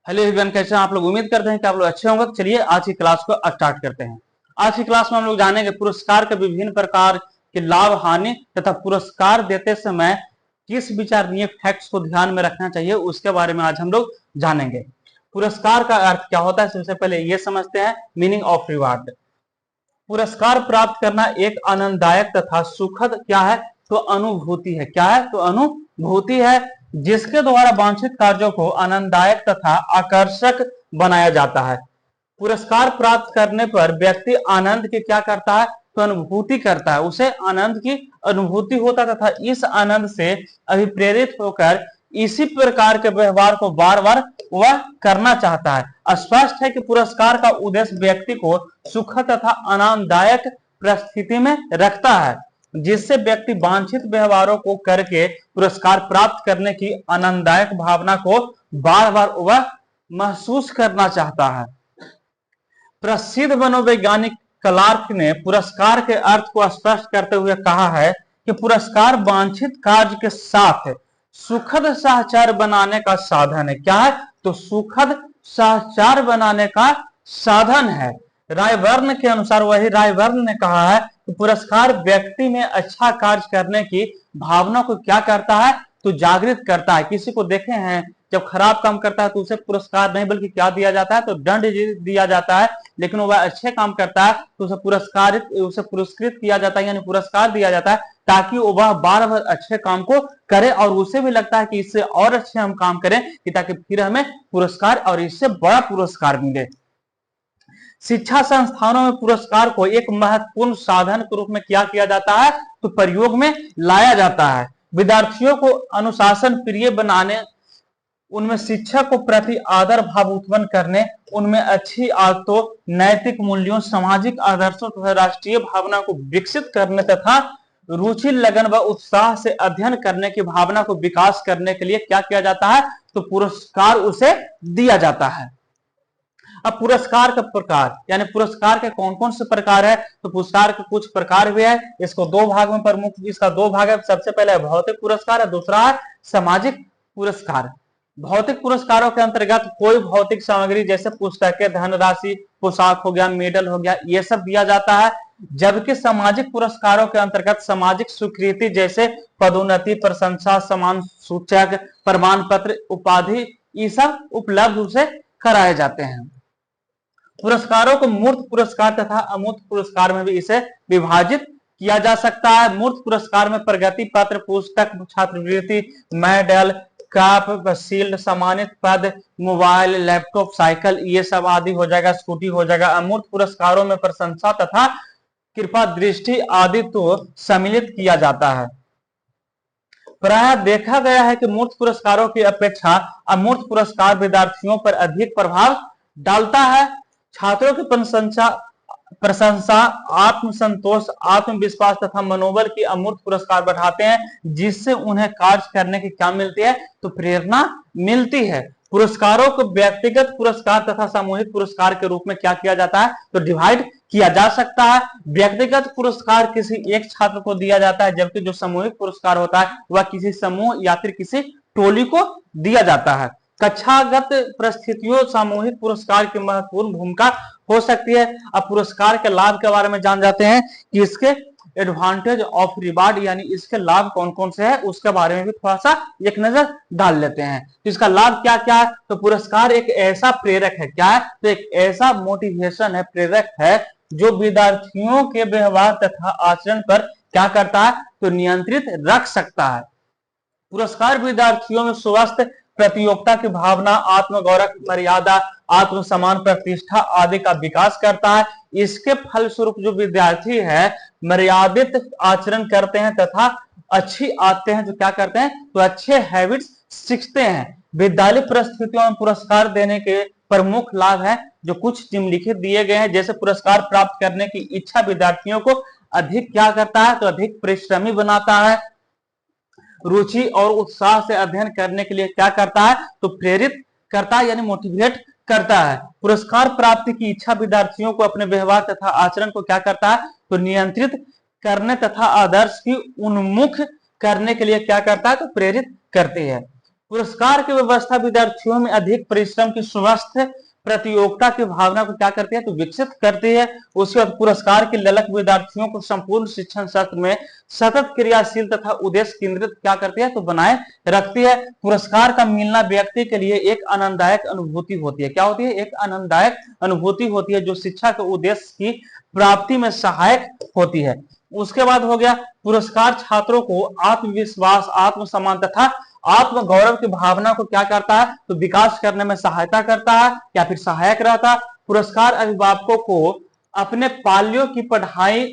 Hello everyone, कैसे हैं आप लोग। उम्मीद करते हैं कि आप लोग अच्छे होंगे। तो चलिए आज की क्लास को स्टार्ट करते हैं। आज की क्लास में हम लोग जानेंगे पुरस्कार के विभिन्न प्रकार के लाभ हानि तथा पुरस्कार देते समय किस विचारणीय फैक्ट्स को ध्यान में रखना चाहिए, उसके बारे में आज हम लोग जानेंगे। पुरस्कार का अर्थ क्या होता है, सबसे पहले ये समझते हैं मीनिंग ऑफ रिवार्ड। पुरस्कार प्राप्त करना एक आनंददायक तथा सुखद क्या है, तो अनुभूति है। क्या है, तो अनुभूति है, जिसके द्वारा वांछित कार्यों को आनंददायक तथा आकर्षक बनाया जाता है। पुरस्कार प्राप्त करने पर व्यक्ति आनंद की क्या करता है, तो अनुभूति करता है। उसे आनंद की अनुभूति होता है तथा इस आनंद से अभिप्रेरित होकर इसी प्रकार के व्यवहार को बार बार वह करना चाहता है। स्पष्ट है कि पुरस्कार का उद्देश्य व्यक्ति को सुखद तथा आनंददायक परिस्थिति में रखता है, जिससे व्यक्ति वांछित व्यवहारों को करके पुरस्कार प्राप्त करने की आनंददायक भावना को बार बार वह महसूस करना चाहता है। प्रसिद्ध मनोवैज्ञानिक क्लार्क ने पुरस्कार के अर्थ को स्पष्ट करते हुए कहा है कि पुरस्कार वांछित कार्य के साथ सुखद सहचार बनाने का साधन है। क्या है, तो सुखद सहचार बनाने का साधन है। रायबर्न के अनुसार, वही रायबर्न ने कहा है कि पुरस्कार व्यक्ति में अच्छा कार्य करने की भावना को क्या करता है, तो जागृत करता है। किसी को देखे हैं जब खराब काम करता है तो उसे पुरस्कार नहीं बल्कि क्या दिया जाता है, तो दंड दिया जाता है। लेकिन वह अच्छे काम करता है तो उसे पुरस्कृत किया जाता है, यानी पुरस्कार दिया जाता है, ताकि वह बार बार अच्छे काम को करे और उसे भी लगता है कि इससे और अच्छे हम काम करें कि ताकि फिर हमें पुरस्कार और इससे बड़ा पुरस्कार मिले। शिक्षा संस्थानों में पुरस्कार को एक महत्वपूर्ण साधन के रूप में क्या किया जाता है, तो प्रयोग में लाया जाता है। विद्यार्थियों को अनुशासन प्रिय बनाने, उनमें शिक्षक को प्रति आदर भाव उत्पन्न करने, उनमें अच्छी आदतों, नैतिक मूल्यों, सामाजिक आदर्शों तथा राष्ट्रीय भावना को विकसित करने तथा रुचि, लगन व उत्साह से अध्ययन करने की भावना को विकास करने के लिए क्या किया जाता है, तो पुरस्कार उसे दिया जाता है। अब पुरस्कार का प्रकार, यानी पुरस्कार के कौन कौन से प्रकार है, तो पुरस्कार के कुछ प्रकार भी है। इसको दो भाग में प्रमुख, इसका दो भाग है। सबसे पहले भौतिक पुरस्कार है, दूसरा है सामाजिक पुरस्कार। भौतिक पुरस्कारों के अंतर्गत कोई भौतिक सामग्री जैसे पुस्तकें, धनराशि, पोशाक हो गया, मेडल हो गया, ये सब दिया जाता है। जबकि सामाजिक पुरस्कारों के अंतर्गत सामाजिक स्वीकृति जैसे पदोन्नति, प्रशंसा, सम्मान सूचक, प्रमाण पत्र, उपाधि, ये सब उपलब्ध उसे कराए जाते हैं। पुरस्कारों को मूर्त पुरस्कार तथा अमूर्त पुरस्कार में भी इसे विभाजित किया जा सकता है। मूर्त पुरस्कार में प्रगति पत्र, पुस्तक, छात्रवृत्ति, मेडल, कप, शील्ड, सम्मानित पद, मोबाइल, लैपटॉप, साइकिल, ये सब आदि हो जाएगा, स्कूटी हो जाएगा। अमूर्त पुरस्कारों में प्रशंसा तथा कृपा दृष्टि आदि तो सम्मिलित किया जाता है। प्रायः देखा गया है कि मूर्त पुरस्कारों की अपेक्षा अमूर्त पुरस्कार विद्यार्थियों पर अधिक प्रभाव डालता है। छात्रों की प्रशंसा, आत्मसंतोष, आत्मविश्वास तथा मनोबल की अमूर्त पुरस्कार बढ़ाते हैं, जिससे उन्हें कार्य करने की क्या मिलती है, तो प्रेरणा मिलती है। पुरस्कारों को व्यक्तिगत पुरस्कार तथा सामूहिक पुरस्कार के रूप में क्या किया जाता है, तो डिवाइड किया जा सकता है। व्यक्तिगत पुरस्कार किसी एक छात्र को दिया जाता है, जबकि जो सामूहिक पुरस्कार होता है वह किसी समूह या फिर किसी टोली को दिया जाता है। कक्षागत परिस्थितियों सामूहिक पुरस्कार की महत्वपूर्ण भूमिका हो सकती है। अब पुरस्कार के लाभ के बारे में जान जाते हैं कि इसके एडवांटेज ऑफ रिवार्ड, यानी इसके लाभ कौन कौन से हैं, उसके बारे में भी थोड़ा सा एक नजर डाल लेते हैं। तो इसका लाभ क्या क्या है, तो पुरस्कार एक ऐसा प्रेरक है, क्या है, तो एक ऐसा मोटिवेशन है, प्रेरक है, जो विद्यार्थियों के व्यवहार तथा आचरण पर क्या करता है, तो नियंत्रित रख सकता है। पुरस्कार विद्यार्थियों में स्वस्थ प्रतियोगिता की भावना, आत्मगौरव, मर्यादा, आत्मसम्मान, प्रतिष्ठा आदि का विकास करता है। इसके फलस्वरूप जो विद्यार्थी है मर्यादित आचरण करते हैं तथा अच्छी आदतें हैं, जो क्या करते हैं, तो अच्छे हैबिट्स सीखते हैं। विद्यालय परिस्थितियों में पुरस्कार देने के प्रमुख लाभ हैं, जो कुछ निम्नलिखित दिए गए हैं। जैसे पुरस्कार प्राप्त करने की इच्छा विद्यार्थियों को अधिक क्या करता है, तो अधिक परिश्रमी बनाता है। रुचि और उत्साह से अध्ययन करने के लिए क्या करता है, तो प्रेरित करता है, यानी मोटिवेट करता है। पुरस्कार प्राप्ति की इच्छा विद्यार्थियों को अपने व्यवहार तथा आचरण को क्या करता है, तो नियंत्रित करने तथा आदर्श की उन्मुख करने के लिए क्या करता है, तो प्रेरित करती है। पुरस्कार की व्यवस्था विद्यार्थियों में अधिक परिश्रम की स्वस्थ प्रतियोगिता की भावना को क्या करती है, तो विकसित करती है। उसके बाद पुरस्कार की ललक विद्यार्थियों को संपूर्ण शिक्षण सत्र में सतत क्रियाशील तथा उद्देश्य केंद्रित क्या करती है, तो बनाए रखती है। पुरस्कार का मिलना व्यक्ति के लिए एक आनंददायक अनुभूति होती है। क्या होती है, एक आनंददायक अनुभूति होती है जो शिक्षा के उद्देश्य की प्राप्ति में सहायक होती है। उसके बाद हो गया पुरस्कार छात्रों को आत्मविश्वास, आत्मसम्मान तथा आत्म गौरव की भावना को क्या करता है, तो विकास करने में सहायता करता है या फिर सहायक रहता है। पुरस्कार अभिभावकों को अपने पालियों की पढ़ाई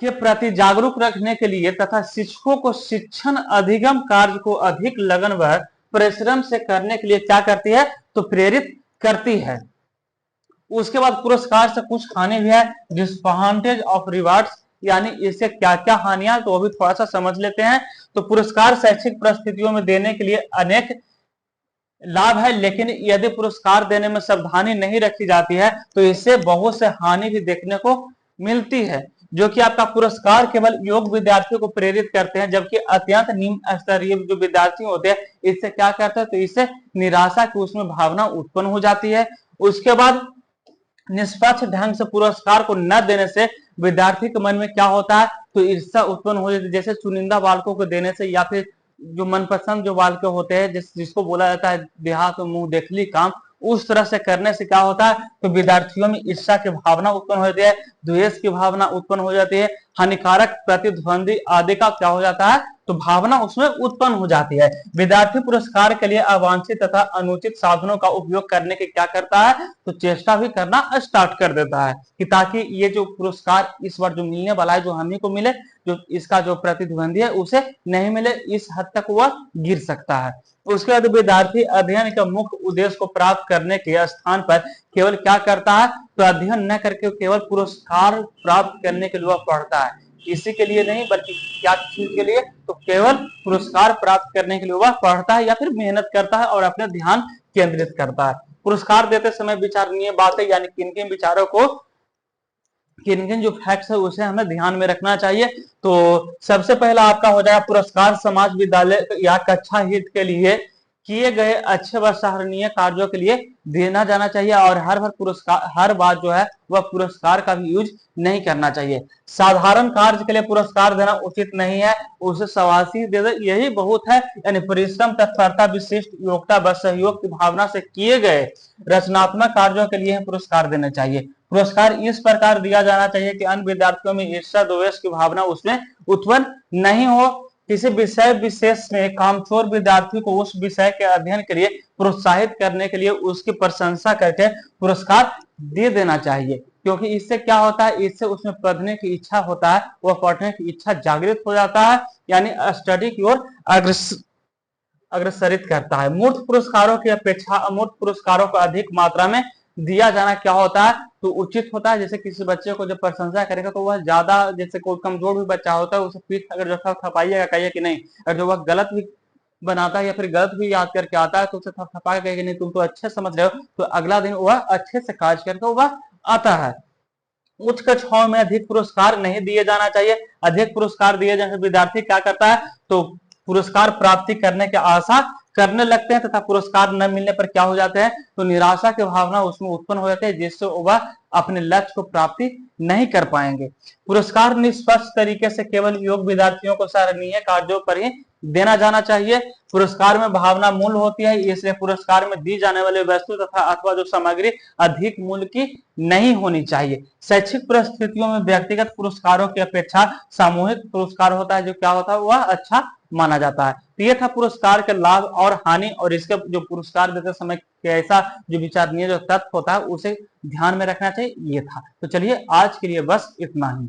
के प्रति जागरूक रखने के लिए तथा शिक्षकों को शिक्षण अधिगम कार्य को अधिक लगन व परिश्रम से करने के लिए क्या करती है, तो प्रेरित करती है। उसके बाद पुरस्कार से कुछ हानि भी है, डिसएडवांटेज ऑफ रिवार्ड्स, यानी इससे क्या क्या हानियां, तो वो भी थोड़ा सा समझ लेते हैं। तो पुरस्कार शैक्षिक परिस्थितियों में देने के लिए अनेक लाभ है, लेकिन यदि पुरस्कार देने में सावधानी नहीं रखी जाती है तो इससे बहुत से हानि भी देखने को मिलती है। जो कि आपका पुरस्कार केवल योग्य विद्यार्थियों को प्रेरित करते हैं, जबकि अत्यंत निम्न स्तरीय जो विद्यार्थी होते हैं इससे क्या करते हैं, तो इससे निराशा की उसमें भावना उत्पन्न हो जाती है। उसके बाद निष्पक्ष ढंग से पुरस्कार को न देने से विद्यार्थी के मन में क्या होता है, तो ईर्ष्या उत्पन्न हो जाती है। जैसे चुनिंदा बालकों को देने से या फिर जो मनपसंद जो बालक होते हैं जिसको बोला जाता है देहात में मुंह देखली काम, उस तरह से करने से क्या होता है, तो विद्यार्थियों में ईर्ष्या की भावना उत्पन्न हो जाती है, द्वेष की भावना उत्पन्न हो जाती है, हानिकारक प्रतिद्वंदी आदि का क्या हो जाता है, तो भावना उसमें उत्पन्न हो जाती है। विद्यार्थी पुरस्कार के लिए अवांछित तथा अनुचित साधनों का उपयोग करने की क्या करता है, तो चेष्टा भी करना स्टार्ट कर देता है कि ताकि ये जो पुरस्कार इस बार जो मिलने वाला है, जो हमें को मिले, जो इसका जो प्रतिद्वंदी है उसे नहीं मिले, इस हद तक वह गिर सकता है। उसके बाद विद्यार्थी अध्ययन के मुख्य उद्देश्य को प्राप्त करने के स्थान पर केवल क्या करता है, तो अध्ययन न करके केवल पुरस्कार प्राप्त करने के लिए वह पढ़ता है, इसी के लिए नहीं बल्कि क्या चीज के लिए, तो केवल पुरस्कार प्राप्त करने के लिए वह पढ़ता है या फिर मेहनत करता है और अपने ध्यान केंद्रित करता है। पुरस्कार देते समय विचारणीय बातें, यानी किन किन विचारों को, किन किन जो फैक्ट्स है उसे हमें ध्यान में रखना चाहिए। तो सबसे पहला आपका हो जाएगा पुरस्कार समाज, विद्यालय या कक्षा हित के लिए किए गए अच्छे व सराहनीय कार्यों के लिए देना जाना चाहिए, और हर बार जो है वह पुरस्कार का भी यूज नहीं करना चाहिए। साधारण कार्य के लिए पुरस्कार देना उचित नहीं है, उसे शाबाशी दे दे यही बहुत है। यानी परिश्रम, तत्परता, विशिष्ट योग्यता व सहयोग की भावना से किए गए रचनात्मक कार्यों के लिए पुरस्कार देने चाहिए। पुरस्कार इस प्रकार दिया जाना चाहिए कि अन्य विद्यार्थियों में ईर्ष्या, द्वेष की भावना उसमें उत्पन्न नहीं हो। किसी विषय विशेष में कामचोर विद्यार्थी को उस विषय के अध्ययन के लिए प्रोत्साहित करने के लिए उसकी प्रशंसा करके पुरस्कार दे देना चाहिए, क्योंकि इससे क्या होता है, इससे उसमें पढ़ने की इच्छा होता है, वह पढ़ने की इच्छा जागृत हो जाता है, यानी स्टडी की ओर अग्रसरित करता है। मूर्त पुरस्कारों की अपेक्षा अमूर्त पुरस्कारों को अधिक मात्रा में दिया जाना क्या होता है, तो उचित होता है। जैसे किसी बच्चे को जब प्रशंसा करेगा तो वह ज्यादा, जैसे कोई कमजोर भी बच्चा होता है उसे पीठ अगर जो थपाइएगा, कहिए कि नहीं, अगर जो वह गलत भी बनाता है या फिर गलत भी याद करके आता है तो उसे थपथपा के नहीं तुम तो अच्छे समझ रहे हो, तो अगला दिन वह अच्छे से कार्य करके वह आता है। उच्च कक्षाओं में अधिक पुरस्कार नहीं दिए जाना चाहिए। अधिक पुरस्कार दिए जाने से विद्यार्थी क्या करता है, तो पुरस्कार प्राप्ति करने की आशा करने लगते हैं तथा पुरस्कार न मिलने पर क्या हो जाते हैं, तो निराशा की भावना उसमें उत्पन्न हो जाती है, जिससे वह अपने लक्ष्य को प्राप्ति नहीं कर पाएंगे। पुरस्कार निष्पक्ष तरीके से केवल योग्य विद्यार्थियों को सराहनीय कार्यों पर ही देना जाना चाहिए। पुरस्कार में भावना मूल्य होती है, इसलिए पुरस्कार में दी जाने वाली वस्तु तथा अथवा जो सामग्री अधिक मूल्य की नहीं होनी चाहिए। शैक्षिक परिस्थितियों में व्यक्तिगत पुरस्कारों की अपेक्षा सामूहिक पुरस्कार होता है, जो क्या होता है वह अच्छा माना जाता है। तो ये था पुरस्कार के लाभ और हानि, और इसके जो पुरस्कार देते समय कैसा जो विचारणीय जो तथ्य होता है उसे ध्यान में रखना चाहिए, ये था। तो चलिए आज के लिए बस इतना ही।